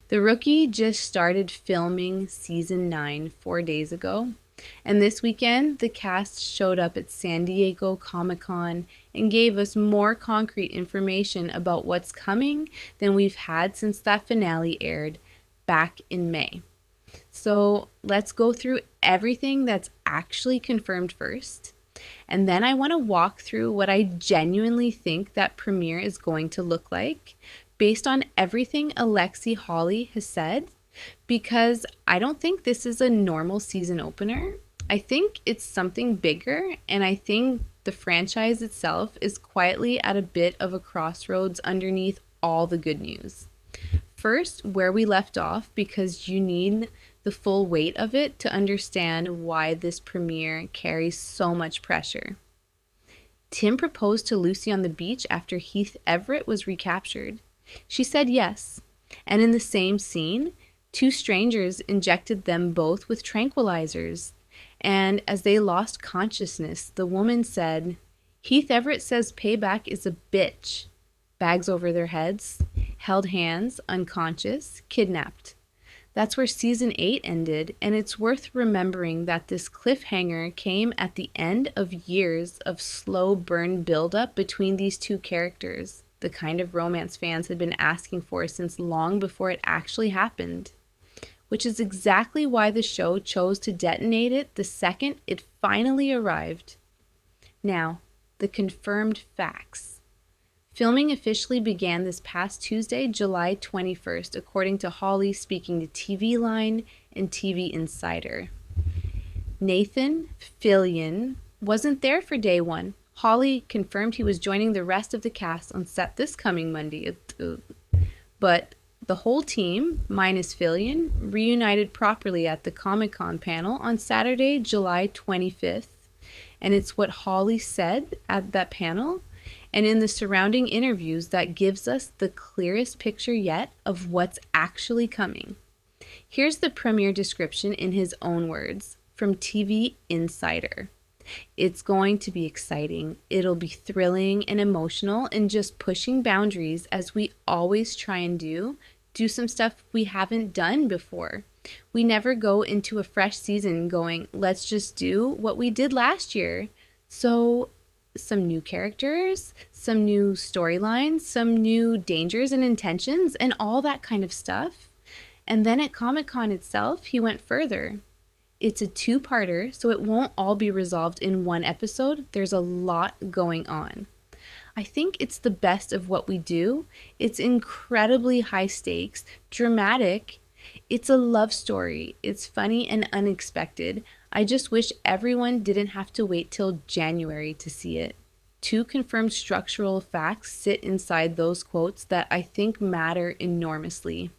The Rookie just started filming season 9 4 days ago, and this weekend the cast showed up at San Diego Comic-Con and gave us more concrete information about what's coming than we've had since that finale aired back in May. So let's go through everything that's actually confirmed first. And then I want to walk through what I genuinely think that premiere is going to look like based on everything Alexi Hawley has said, because I don't think this is a normal season opener. I think it's something bigger, and I think the franchise itself is quietly at a bit of a crossroads underneath all the good news. First, where we left off, because you need the full weight of it to understand why this premiere carries so much pressure. Tim proposed to Lucy on the beach after Heath Everett was recaptured. She said yes, and in the same scene, two strangers injected them both with tranquilizers. And as they lost consciousness, the woman said, "Heath Everett says payback is a bitch." Bags over their heads, held hands, unconscious, kidnapped. That's where season 8 ended, and it's worth remembering that this cliffhanger came at the end of years of slow burn buildup between these two characters, the kind of romance fans had been asking for since long before it actually happened. Which is exactly why the show chose to detonate it the second it finally arrived. Now, the confirmed facts. Filming officially began this past Tuesday, July 21st, according to Hawley speaking to TV Line and TV Insider. Nathan Fillion wasn't there for day one. Hawley confirmed he was joining the rest of the cast on set this coming Monday. But the whole team, minus Fillion, reunited properly at the Comic-Con panel on Saturday, July 25th. And it's what Hawley said at that panel and in the surrounding interviews that gives us the clearest picture yet of what's actually coming. Here's the premiere description in his own words from TV Insider. It's going to be exciting. It'll be thrilling and emotional and just pushing boundaries as we always try and do some stuff we haven't done before. We never go into a fresh season going, let's just do what we did last year. So some new characters, some new storylines, some new dangers and intentions, and all that kind of stuff. And then at Comic-Con itself, he went further. It's a two-parter, so it won't all be resolved in one episode. There's a lot going on. I think it's the best of what we do. It's incredibly high stakes, dramatic. It's a love story. It's funny and unexpected. I just wish everyone didn't have to wait till January to see it. Two confirmed structural facts sit inside those quotes that I think matter enormously.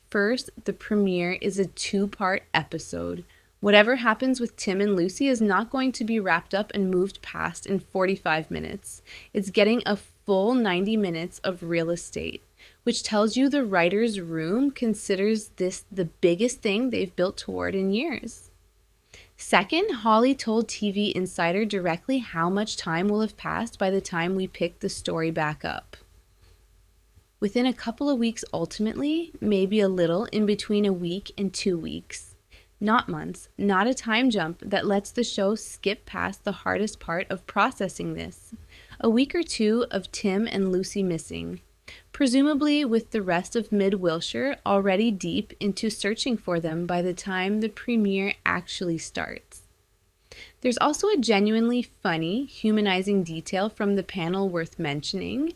First, the premiere is a two-part episode. Whatever happens with Tim and Lucy is not going to be wrapped up and moved past in 45 minutes. It's getting a full 90 minutes of real estate, which tells you the writer's room considers this the biggest thing they've built toward in years. Second, Hawley told TV Insider directly how much time will have passed by the time we pick the story back up. Within a couple of weeks ultimately, maybe a little in between a week and 2 weeks. Not months, not a time jump that lets the show skip past the hardest part of processing this. A week or two of Tim and Lucy missing, presumably with the rest of Mid-Wilshire already deep into searching for them by the time the premiere actually starts. There's also a genuinely funny, humanizing detail from the panel worth mentioning.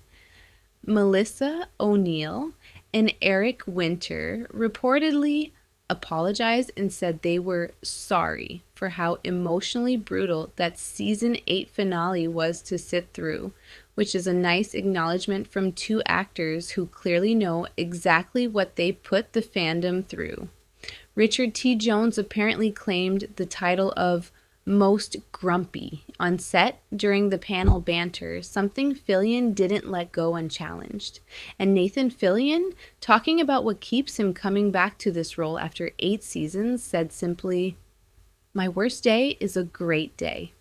Melissa O'Neill and Eric Winter reportedly apologized and said they were sorry for how emotionally brutal that season 8 finale was to sit through, which is a nice acknowledgement from two actors who clearly know exactly what they put the fandom through. Richard T. Jones apparently claimed the title of most grumpy on set during the panel banter, something Fillion didn't let go unchallenged. And Nathan Fillion, talking about what keeps him coming back to this role after 8 seasons, said simply, "My worst day is a great day."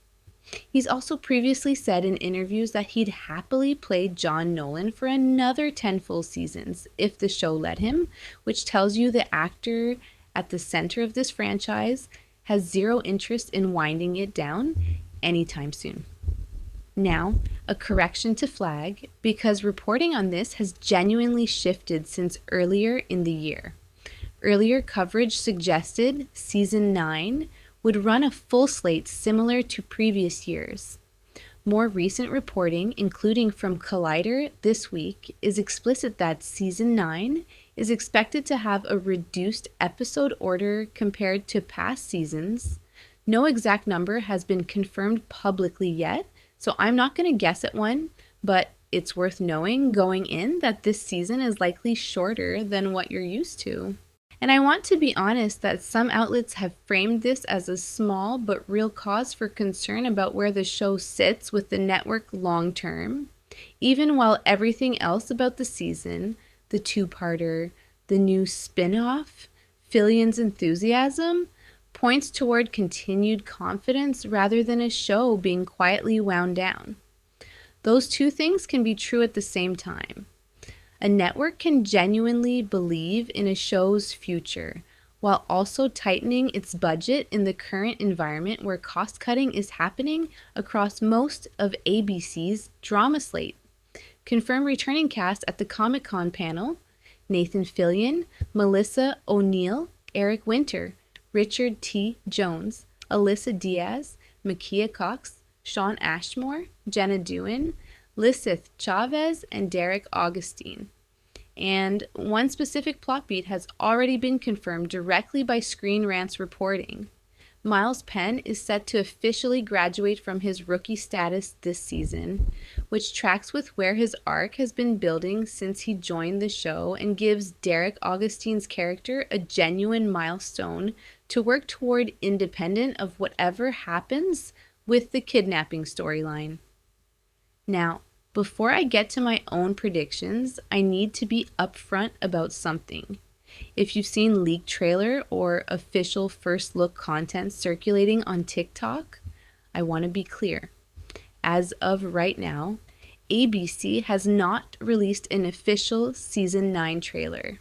He's also previously said in interviews that he'd happily play John Nolan for another 10 full seasons if the show let him, which tells you the actor at the center of this franchise has zero interest in winding it down anytime soon. Now, a correction to flag, because reporting on this has genuinely shifted since earlier in the year. Earlier coverage suggested season 9 would run a full slate similar to previous years. More recent reporting, including from Collider this week, is explicit that season 9 is expected to have a reduced episode order compared to past seasons. No exact number has been confirmed publicly yet, so I'm not going to guess at one, but it's worth knowing going in that this season is likely shorter than what you're used to. And I want to be honest that some outlets have framed this as a small but real cause for concern about where the show sits with the network long term, even while everything else about the season, the two-parter, the new spin-off, Fillion's enthusiasm, points toward continued confidence rather than a show being quietly wound down. Those two things can be true at the same time. A network can genuinely believe in a show's future while also tightening its budget in the current environment where cost cutting is happening across most of ABC's drama slate. Confirmed returning cast at the Comic-Con panel: Nathan Fillion, Melissa O'Neill, Eric Winter, Richard T. Jones, Alyssa Diaz, Makia Cox, Sean Ashmore, Jenna Dewan, Lysith Chavez, and Derek Augustine. And one specific plot beat has already been confirmed directly by Screen Rant's reporting. Miles Penn is set to officially graduate from his rookie status this season, which tracks with where his arc has been building since he joined the show and gives Derek Augustine's character a genuine milestone to work toward independent of whatever happens with the kidnapping storyline. Now, before I get to my own predictions, I need to be upfront about something. If you've seen leaked trailer or official first look content circulating on TikTok, I want to be clear. As of right now, ABC has not released an official season 9 trailer.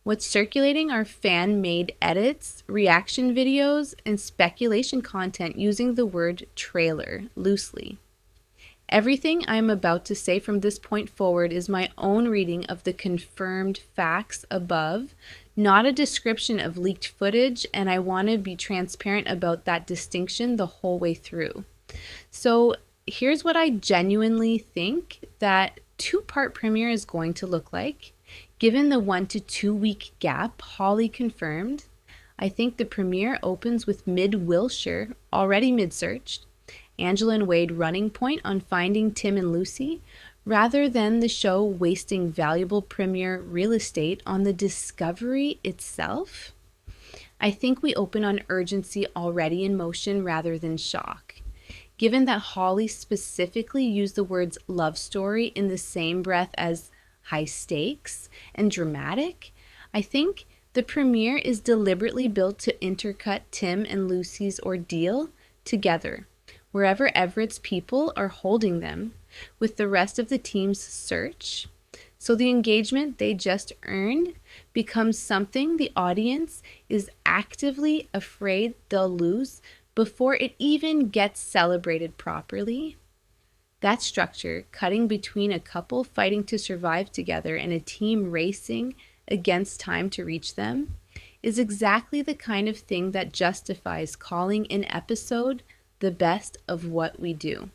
What's circulating are fan-made edits, reaction videos, and speculation content using the word trailer loosely. Everything I'm about to say from this point forward is my own reading of the confirmed facts above, not a description of leaked footage, and I want to be transparent about that distinction the whole way through. So here's what I genuinely think that two-part premiere is going to look like. Given the 1 to 2 week gap Holly confirmed, I think the premiere opens with mid-Wilshire, already mid-searched, Angela and Wade running point on finding Tim and Lucy, rather than the show wasting valuable premiere real estate on the discovery itself. I think we open on urgency already in motion rather than shock. Given that Holly specifically used the words love story in the same breath as high stakes and dramatic, I think the premiere is deliberately built to intercut Tim and Lucy's ordeal together, wherever Everett's people are holding them, with the rest of the team's search. So the engagement they just earned becomes something the audience is actively afraid they'll lose before it even gets celebrated properly. That structure, cutting between a couple fighting to survive together and a team racing against time to reach them, is exactly the kind of thing that justifies calling an episode the best of what we do.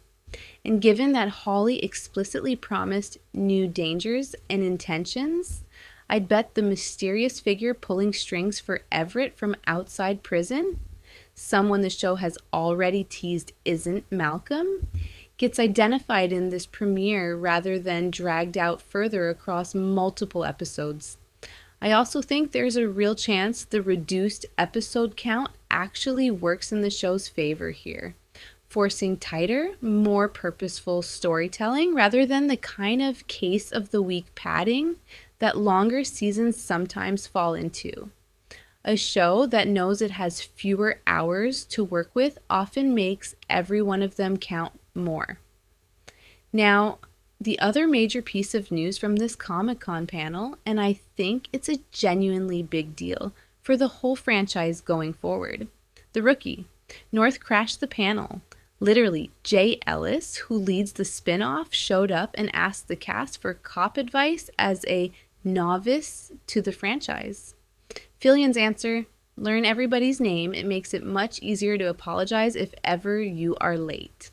And given that Holly explicitly promised new dangers and intentions, I'd bet the mysterious figure pulling strings for Everett from outside prison, someone the show has already teased isn't Malcolm, gets identified in this premiere rather than dragged out further across multiple episodes. I also think there's a real chance the reduced episode count actually works in the show's favor here, forcing tighter, more purposeful storytelling rather than the kind of case of the week padding that longer seasons sometimes fall into. A show that knows it has fewer hours to work with often makes every one of them count more. Now, the other major piece of news from this Comic-Con panel, and I think it's a genuinely big deal for the whole franchise going forward. The Rookie. North crashed the panel. Literally, Jay Ellis, who leads the spin-off, showed up and asked the cast for cop advice as a novice to the franchise. Fillion's answer: learn everybody's name. It makes it much easier to apologize if ever you are late.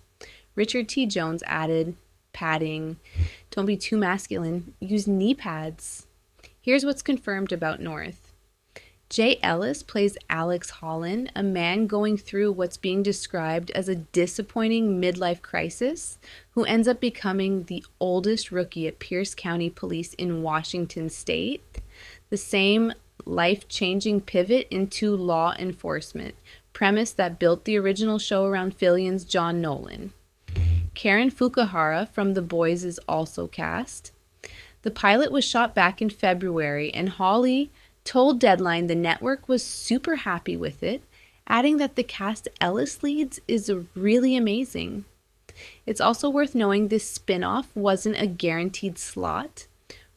Richard T. Jones added, padding. Don't be too masculine. Use knee pads. Here's what's confirmed about North. Jay Ellis plays Alex Holland, a man going through what's being described as a disappointing midlife crisis, who ends up becoming the oldest rookie at Pierce County Police in Washington State. The same life-changing pivot into law enforcement, premise that built the original show around Fillion's John Nolan. Karen Fukuhara from The Boys is also cast. The pilot was shot back in February, and Hawley told Deadline the network was super happy with it, adding that the cast Ellis leads is really amazing. It's also worth knowing this spin-off wasn't a guaranteed slot.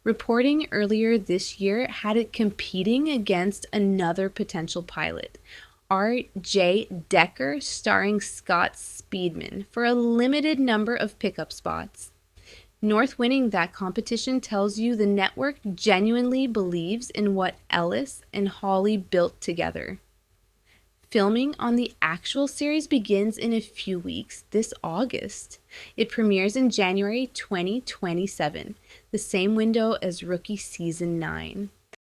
Reporting earlier this year had it competing against another potential pilot, R.J. Decker, starring Scott Speedman, for a limited number of pickup spots. North winning that competition tells you the network genuinely believes in what Ellis and Hawley built together. Filming on the actual series begins in a few weeks, this August. It premieres in January 2027, the same window as Rookie Season 9.